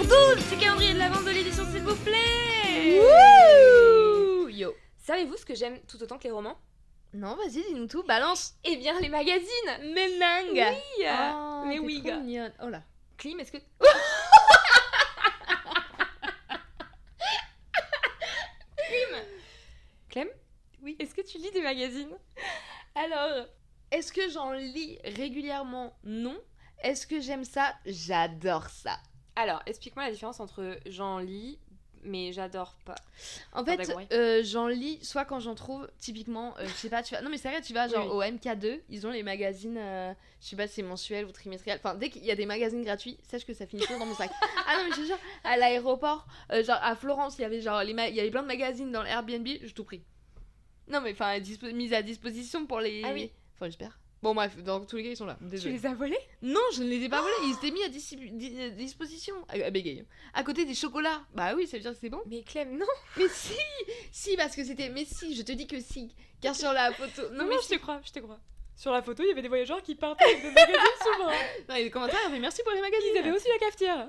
12, c'est calendrier de l'avance de l'édition s'il vous plaît. Wouh. Yo. Savez-vous ce que j'aime tout autant que les romans? Non, vas-y, dis-nous tout, balance. Eh bien les magazines. Mais dingue. Oui. Oh, mais t'es oui trop gars. mignonne. Oh là. Clim, est-ce que... Clem, Oui. est-ce que tu lis des magazines? Alors, est-ce que j'en lis régulièrement? Non. Est-ce que j'aime ça? J'adore ça. Alors, explique-moi la différence entre j'en lis, mais j'adore pas. En Pardon, fait, oui. j'en lis soit quand j'en trouve, typiquement, je sais pas, tu vas... Non mais c'est vrai, tu vas genre Oui. au MK2, ils ont les magazines, je sais pas si c'est mensuel ou trimestriel, enfin dès qu'il y a des magazines gratuits, sache que ça finit toujours dans mon sac. Ah non mais je te jure, à l'aéroport, genre à Florence, il y avait genre, il y avait plein de magazines dans l'Airbnb, j'ai tout pris. Non mais enfin, mise à disposition pour les... Ah oui. Enfin j'espère. Bon bref, dans tous les cas ils sont là, Tu désolé. les as volés? Non, je ne les ai pas volés, ils étaient mis à disposition. À bégaye. À côté des chocolats. Bah oui, ça veut dire que c'est bon. Mais Clem, non. Mais si, parce que c'était... Mais si, je te dis que si. Car sur la photo... Non, mais je te crois, je te crois. Sur la photo, il y avait des voyageurs qui partaient avec des magazines souvent. Non, et les commentaires, ils avaient merci pour les magazines. Ils avaient aussi la cafetière.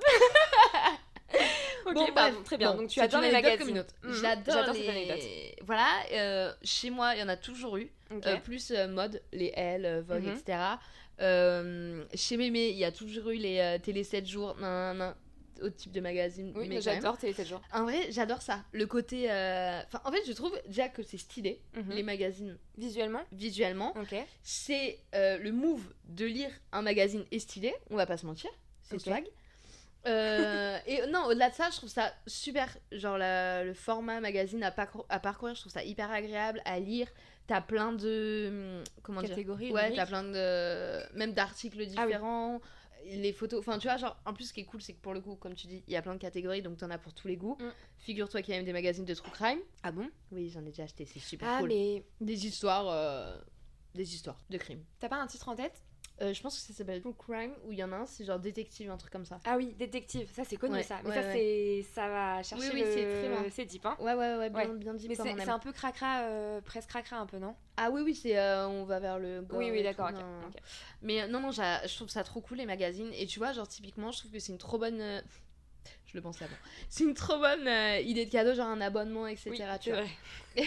Ok, Bon, bah, bref, très bien. bon, Donc tu c'est adores une les anecdote magazines. comme une autre. J'adore cette anecdote. Voilà, chez moi, il y en a toujours eu. Ok. Plus mode, les Elle, Vogue, Mhm. etc. Chez Mémé, il y a toujours eu les Télé 7 jours, autre type de magazine. Oui, mais mais quand même. j'adore Télé 7 jours. En vrai, j'adore ça. Le côté... Enfin, en fait, je trouve déjà que c'est stylé, Mhm. les magazines, Visuellement. visuellement. Ok. C'est le move de lire un magazine est stylé, on va pas se mentir, c'est Ok. swag. Et non, au-delà de ça, je trouve ça super, genre le format magazine à parcourir, je trouve ça hyper agréable à lire. T'as plein de... Comment Catégories, dire? Ouais, rubriques. t'as plein de... Même d'articles différents, les photos... Enfin, tu vois, genre, en plus, ce qui est cool, c'est que pour le coup, comme tu dis, il y a plein de catégories, donc t'en as pour tous les goûts. Figure-toi qu'il y a même des magazines de true crime. Ah bon? Oui, j'en ai déjà acheté, c'est super Ah cool. mais Des histoires de crime. t'as pas un titre en tête? Je pense que ça s'appelle True Crime, où il y en a un, c'est genre détective, un truc comme ça. Ah oui, détective, ça c'est connu Ouais, ça. Mais ouais, ça ouais. ça va chercher Oui, c'est très loin. c'est deep hein. Ouais, bien, Ouais. bien dit. Mais comme on c'est aime. un peu cracra, presque cracra un peu non? Ah oui, c'est on va vers le gore. Oui et d'accord. tout, Ok. non. Ok. Mais non, je trouve ça trop cool les magazines. Et tu vois, genre typiquement, je trouve que c'est une trop bonne. Je le pensais avant. C'est une trop bonne idée de cadeau, genre un abonnement, etc. Oui, tu c'est vois. vrai.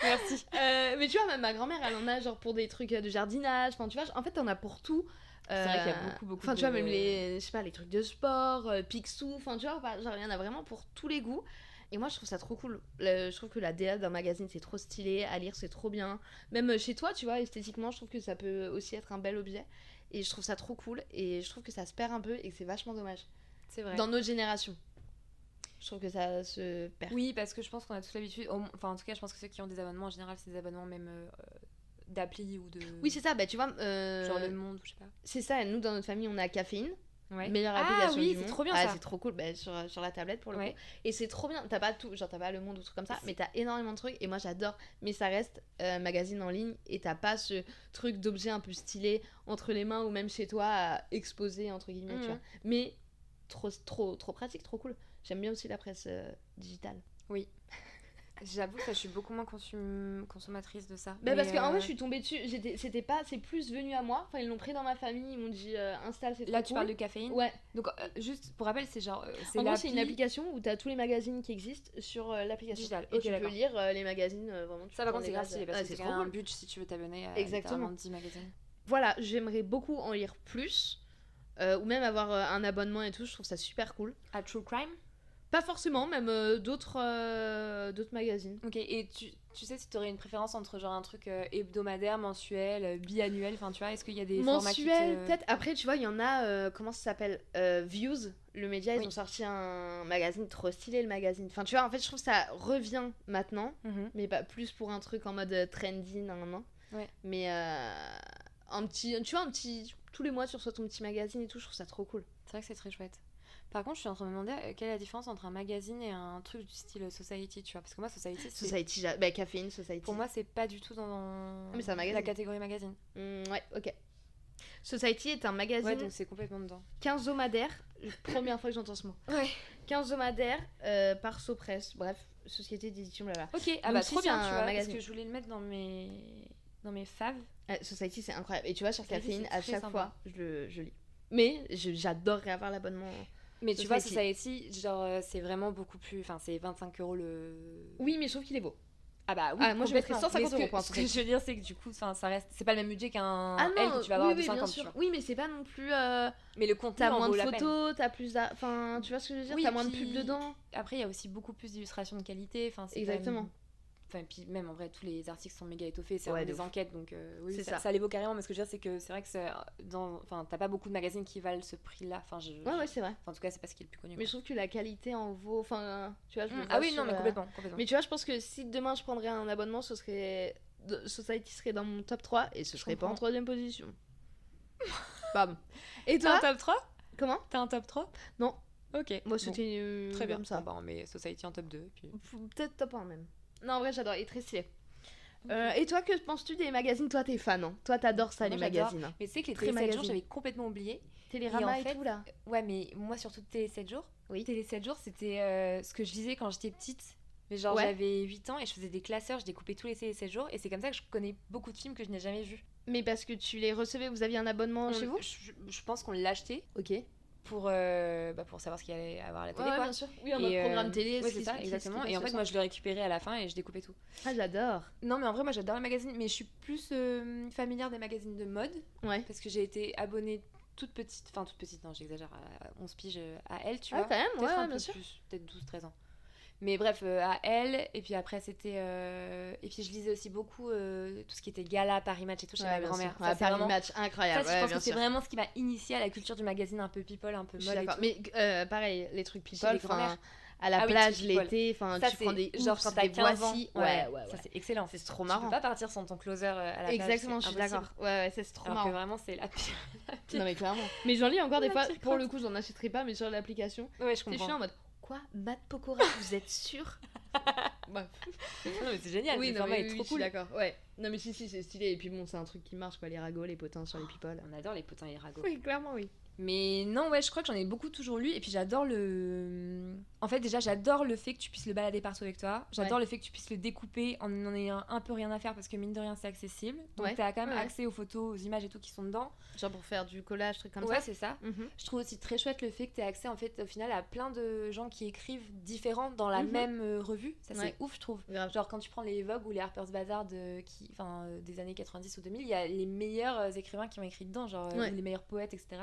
Merci. Mais tu vois, même ma grand-mère, elle en a genre pour des trucs de jardinage. Enfin, tu vois, en fait, t'en as pour tout. C'est vrai qu'il y a beaucoup Enfin, tu vois, même les, je sais pas, les trucs de sport, Picsou, enfin, tu vois, genre, il y en a vraiment pour tous les goûts. Et moi, je trouve ça trop cool. Je trouve que la DA d'un magazine, c'est trop stylé. À lire, c'est trop bien. Même chez toi, tu vois, esthétiquement, je trouve que ça peut aussi être un bel objet. Et je trouve ça trop cool. Et je trouve que ça se perd un peu et que c'est vachement dommage. C'est vrai. Dans notre génération. Je trouve que ça se perd. Oui, parce que je pense qu'on a tous l'habitude. Enfin, en tout cas, je pense que ceux qui ont des abonnements, en général, c'est des abonnements même d'appli ou de. Oui, c'est ça. Bah, tu vois. Genre Le Monde, ou je sais pas. C'est ça. Nous, dans notre famille, on a Caféine. Ouais. Meilleure Ah application oui, du c'est monde. trop bien Ah, ça. c'est trop cool sur la tablette pour le Ouais. coup. Et c'est trop bien. T'as pas tout, genre t'as pas Le Monde ou trucs comme ça, mais t'as énormément de trucs. Et moi j'adore. Mais ça reste magazine en ligne et t'as pas ce truc d'objet un peu stylé entre les mains ou même chez toi à exposer entre guillemets. Tu vois. Mais trop pratique, trop cool. J'aime bien aussi la presse digitale. Oui. J'avoue que ça, je suis beaucoup moins consommatrice de ça. Bah parce qu'en vrai je suis tombée dessus, c'est plus venu à moi, enfin ils l'ont pris dans ma famille, ils m'ont dit installe, c'est trop Là, cool. tu parles de Caféine. Ouais. Donc, juste pour rappel, c'est genre. En gros c'est une application où t'as tous les magazines qui existent sur l'application. Digitale. Et Ok, tu peux d'accord. lire les magazines vraiment. Ça, par contre, c'est grave stylé parce que c'est c'est trop un cool. budget si tu veux t'abonner à Exactement. littéralement 10 magazines. Voilà, j'aimerais beaucoup en lire plus, ou même avoir un abonnement et tout, je trouve ça super cool. À True Crime. Pas forcément, même d'autres magazines. Ok, et tu sais si tu aurais une préférence entre genre un truc hebdomadaire, mensuel, biannuel, enfin tu vois, est-ce qu'il y a des formats qui Mensuel, te... peut-être. Après, tu vois, il y en a, comment ça s'appelle Views, le média, ils ont sorti un magazine trop stylé, le magazine. Enfin, tu vois, en fait, je trouve que ça revient maintenant, mais pas plus pour un truc en mode trendy, nan. Ouais. Mais tu vois, tous les mois, tu reçois ton petit magazine et tout, je trouve ça trop cool. C'est vrai que c'est très chouette. Par contre, je suis en train de me demander quelle est la différence entre un magazine et un truc du style Society, tu vois. Parce que moi, Society, c'est... Society, bah, Caféine, Society. Pour moi, c'est pas du tout dans mais c'est un magazine. la catégorie magazine. Ouais, ok. Society est un magazine Ouais, donc c'est complètement dedans. quinzomadaire. Première fois que j'entends ce mot. Ouais. Quinzomadaire par Sopress. Bref, société d'édition, blablabla. Ok, ah Donc, bah si trop c'est bien, un tu vois. magazine. Parce que je voulais le mettre dans mes faves. Society, c'est incroyable. Et tu vois, sur Society, Caféine, c'est à très chaque sympa. fois, je lis. Mais j'adorerais avoir l'abonnement Mais tu vois, Society, genre, c'est vraiment beaucoup plus. Enfin, c'est 25 € le. Oui, mais je trouve qu'il est beau. Ah bah oui, moi je mettrais 150 € pour un Ce que je veux dire, c'est que du coup, ça reste. C'est pas le même budget qu'un L que tu vas avoir oui, de 50, bien tu sûr. vois. Oui, mais c'est pas non plus. Mais le contenu t'as en moins vaut de la peine. photos, t'as plus. Enfin, tu vois ce que je veux dire, Oui, t'as moins de puis- pubs dedans. Après, il y a aussi beaucoup plus d'illustrations de qualité. Enfin, c'est quand Exactement. même- Enfin, puis même en vrai, tous les articles sont méga étoffés, c'est Ouais, des de ouf. enquêtes, donc oui, C'est ça. ça. Ça l'évoque carrément. Mais ce que je veux dire, c'est que c'est vrai que enfin, t'as pas beaucoup de magazines qui valent ce prix-là. Enfin, Ouais, c'est vrai. Enfin, en tout cas, c'est pas ce qui est le plus connu. Mais je trouve que la qualité en vaut. Enfin, tu vois, je me Ah vois oui, sur, non, mais complètement. Mais tu vois, je pense que si demain je prendrais un abonnement, ce serait. Society serait dans mon top 3 et ce serait pas en 3ème position. Bam. Et T'as toi un top 3 Comment T'as un top 3 Non. Ok. Moi, c'était Très bien. comme ça. Bon, bah, on met Society en top 2. Puis... Peut-être top 1 même. Non, en vrai, j'adore. Il est très stylé. Et toi, que penses-tu des magazines? Toi, t'es fan, hein? Toi, t'adores ça, Moi, les j'adore. magazines. Hein. Mais tu sais que les Très Télé 7 jours, magazine. j'avais complètement oublié. Télérama en fait, et tout, là. Ouais, mais moi, surtout Télé 7 jours. Oui. Télé 7 jours, c'était ce que je lisais quand j'étais petite. Mais genre, Ouais. j'avais 8 ans et je faisais des classeurs, je découpais tous les Télé 7 jours. Et c'est comme ça que je connais beaucoup de films que je n'ai jamais vus. Mais parce que tu les recevais, vous aviez un abonnement chez vous? Je pense qu'on l'achetait Ok. pour savoir ce qu'il allait avoir à la télé, Ouais, quoi. bien sûr. Oui, en mode programme télé. Ouais, c'est ça, exactement. Et en fait, moi, je le récupérais à la fin et je découpais tout. Ah, j'adore. Non, mais en vrai, moi, j'adore les magazines. Mais je suis plus familière des magazines de mode. Ouais. Parce que j'ai été abonnée toute petite, non, j'exagère, à 11 piges à Elle, tu Ah, vois. quand même, Peut-être un ouais, bien peu sûr. plus, peut-être 12-13 ans. Mais bref, à Elle, et puis après c'était... Et puis je lisais aussi beaucoup tout ce qui était gala, Paris Match et tout chez ma grand-mère. Ouais, Paris Match, incroyable. Ça, je pense que c'est vraiment ce qui m'a initiée à la culture du magazine un peu people, un peu Je suis mode et d'accord. tout. Mais pareil, les trucs Chez people, les grand-mères. à la Ah oui, plage trucs people. l'été, enfin Ça, tu prends des genre Oops, quand t'as des 15 ans. Voici. Ouais, Ouais. ça c'est excellent. C'est trop Tu marrant. peux pas partir sans ton closer à la plage. Exactement, je c'est suis d'accord. impossible. Ouais, c'est trop Alors marrant. que vraiment c'est la pire. Non mais clairement. Mais j'en lis encore des La fois. pire Pour le crainte. coup, j'en achèterai pas, mais sur l'application, Ouais, je je suis comprends. en mode quoi, Matt Pokora, vous êtes sûr? Bref. Non mais c'est génial. Oui, le non, format mais est oui, trop je suis cool. d'accord. Ouais. Non mais si, c'est stylé. Et puis bon, c'est un truc qui marche quoi, les ragots, les potins sur les people. On adore les potins et les ragots. Oui, clairement, oui. Mais non, ouais, je crois que j'en ai beaucoup toujours lu. Et puis j'adore le. En fait, déjà, j'adore le fait que tu puisses le balader partout avec toi. J'adore le fait que tu puisses le découper en en ayant un peu rien à faire parce que mine de rien, c'est accessible. Donc Ouais. t'as quand même Ouais. accès aux photos, aux images et tout qui sont dedans. Genre pour faire du collage, truc comme Ouais, ça. c'est ça. Mhm. Je trouve aussi très chouette le fait que tu aies accès en fait au final à plein de gens qui écrivent différents dans la Mhm. même revue. Ça Ouais. c'est ouf, je trouve. Grave. Genre quand tu prends les Vogue ou les Harper's Bazaar des années 90 ou 2000, il y a les meilleurs écrivains qui ont écrit dedans, genre Ouais. ou les meilleurs poètes, etc.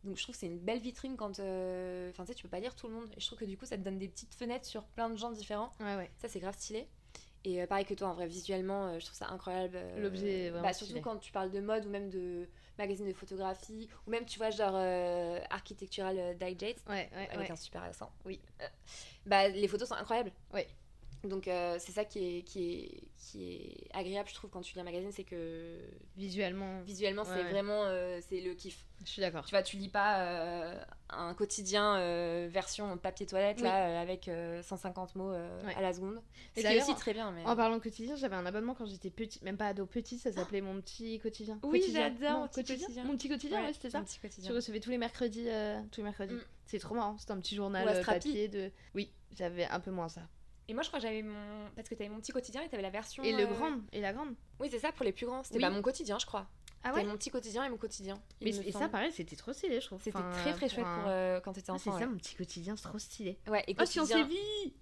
Donc je trouve que c'est une belle vitrine quand... Enfin tu sais, tu peux pas lire tout le monde. Et je trouve que du coup ça te donne des petites fenêtres sur plein de gens différents. Ouais. Ça c'est grave stylé. Et pareil que toi, en vrai, visuellement, je trouve ça incroyable. L'objet est vraiment surtout stylé. quand tu parles de mode ou même de magazines de photographie, ou même, tu vois, genre Architectural Digest, Ouais. avec un super accent. Oui. Les photos sont incroyables. Ouais. Donc c'est ça qui est agréable, je trouve, quand tu lis un magazine, c'est que Visuellement, visuellement, c'est Ouais. vraiment c'est le kiff. je suis d'accord. Tu vois, tu lis pas un quotidien version papier toilette, Oui. là, avec 150 mots à la seconde. Et Ce qui est d'ailleurs, aussi très bien. Mais... En parlant quotidien, j'avais un abonnement quand j'étais petite, même pas ado, petite, ça s'appelait Mon Petit Quotidien. Oui, Quotidien. j'adore Non, Mon Petit Quotidien. Mon Petit Quotidien, ouais, c'était ça. Un petit Tu quotidien. recevais tous les mercredis. Mm. C'est trop marrant, c'était un petit journal Ou Astrapi. papier de... Oui, j'avais un peu moins ça. Et moi, je crois que j'avais mon. Parce que t'avais Mon Petit Quotidien et t'avais la version. Et la grande. Oui, c'est ça pour les plus grands. C'était Oui. pas Mon Quotidien, je crois. Ah T'avais ouais. Mon Petit Quotidien et Mon Quotidien. Mais il me et ça, semble. pareil, c'était trop stylé, je trouve. C'était Enfin, très très chouette pour quand t'étais Ah, c'est enfant. ça, ouais. Mon Petit Quotidien, c'est trop stylé. Ouais, et Oh, Science et Quotidien. Vie.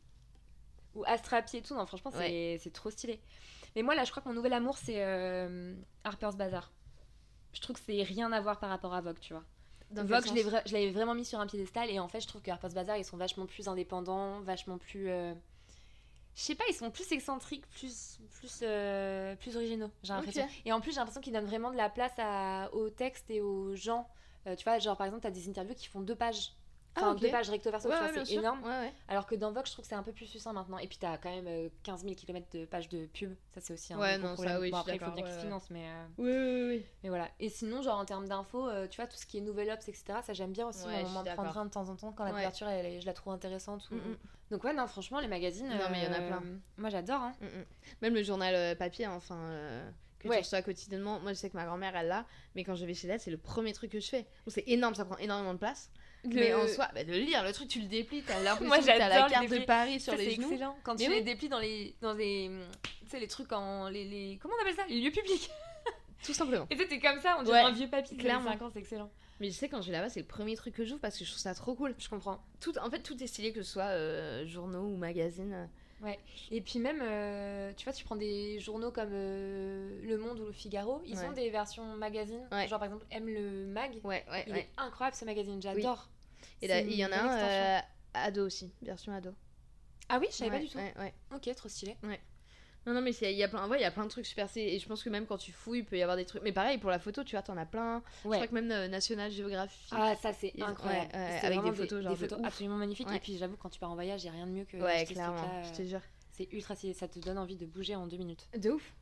Ou Astrapi et tout. Non, franchement, c'est trop stylé. Mais moi, là, je crois que mon nouvel amour, c'est Harper's Bazaar. Je trouve que c'est rien à voir par rapport à Vogue, tu vois. Dans Vogue, quel je sens l'avais vraiment mis sur un piédestal. Et en fait, je trouve que Harper's Bazaar, ils sont vachement plus indépendants, vachement plus. Je sais pas, ils sont plus excentriques, plus originaux, j'ai l'impression. Ok. Et en plus, j'ai l'impression qu'ils donnent vraiment de la place au texte et aux gens. Tu vois, genre par exemple, t'as des interviews qui font 2 pages. Enfin, Ah, ok. 2 pages recto verso, Ouais, tu ouais, vois, bien c'est sûr. énorme. Ouais. Alors que dans Vogue, je trouve que c'est un peu plus succinct maintenant. Et puis t'as quand même 15 000 km de pages de pub. Ça, c'est aussi un Ouais, gros non, ça, problème. oui, Bon, je après, suis il faut d'accord, bien qu'ils ouais, se financent, Oui. mais voilà. Et sinon, genre en termes d'infos, tu vois, tout ce qui est Nouvel Obs, etc., ça j'aime bien aussi Ouais, je m'en suis prendre d'accord. un de temps en temps quand la Ouais. couverture, je la trouve intéressante. Ou... Mm. Donc ouais, non, franchement, les magazines... Non, mais il y en a plein. Moi, j'adore, hein. Même le journal papier, hein, enfin, que Ouais. tu reçois quotidiennement. Moi, je sais que ma grand-mère, elle l'a, mais quand je vais chez elle, c'est le premier truc que je fais. Bon, c'est énorme, ça prend énormément de place. Mais en soi, de le lire, le truc, tu le déplies, t'as l'impression Moi, que t'as la j'adore les carte de déplier. Paris sur Ça, les c'est genoux. excellent. Quand Mais tu oui. les déplies dans des tu sais, les trucs en... comment on appelle ça? Les lieux publics. Tout simplement. Et t'es comme ça, on dirait Ouais, un vieux papy de clairement. 5 ans, c'est excellent. Mais je sais, quand je vais là-bas, c'est le premier truc que j'ouvre parce que je trouve ça trop cool. Je comprends. En fait, tout est stylé, que ce soit journaux ou magazines. Ouais. Et puis même, tu vois, tu prends des journaux comme Le Monde ou Le Figaro, ils Ouais. ont des versions magazines. Ouais. Genre par exemple, Aime le mag. Ouais, ouais, Il ouais. est incroyable ce magazine, j'adore. Et là, C'est il y en a une bonne extension. un ado aussi, version ado. Ah oui, je savais Ouais, pas du tout. Ouais, ouais. Ok, trop stylé. Non, mais il y a plein, ouais, il y a plein de trucs super stylés. Et je pense que même quand tu fouilles, il peut y avoir des trucs. Mais pareil, pour la photo, tu vois, t'en as plein. Je Ouais. crois que même National Geographic. Ah, ça c'est Ils- incroyable. ouais, ouais, C'est avec vraiment des photos, genre des de photos ouf. absolument magnifiques. Ouais. Et puis j'avoue, quand tu pars en voyage, il n'y a rien de mieux que Ouais, acheter ce clairement, truc-là. je te jure. C'est ultra stylé, ça te donne envie de bouger en 2 minutes. De ouf.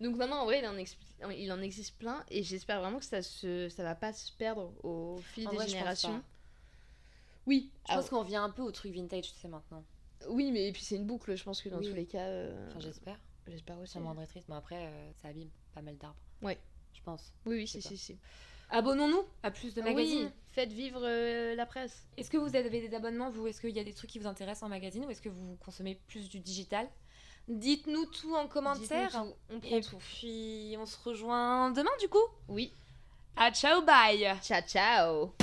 Donc maintenant, en vrai, il en existe plein. Et j'espère vraiment que ça va pas se perdre au fil En des vrai, je pense générations. pas. Oui, Je pense qu'on revient un peu au truc vintage, tu sais, maintenant. oui, mais et puis c'est une boucle, je pense que dans Oui. tous les cas. Enfin, j'espère. J'espère aussi. Ça me rendrait triste, mais après, ça abîme pas mal d'arbres. Ouais. Je pense. Oui, oui, Je sais si, pas. si, si. Abonnons-nous à plus de magazines. Oui, faites vivre la presse. Est-ce que vous avez des abonnements, vous? Est-ce qu'il y a des trucs qui vous intéressent en magazine ou est-ce que vous consommez plus du digital? Dites-nous tout en commentaire. Dites-nous tout, on prend Et tout. puis, on se rejoint demain du coup. Oui. Ah, ciao, bye. Ciao, ciao.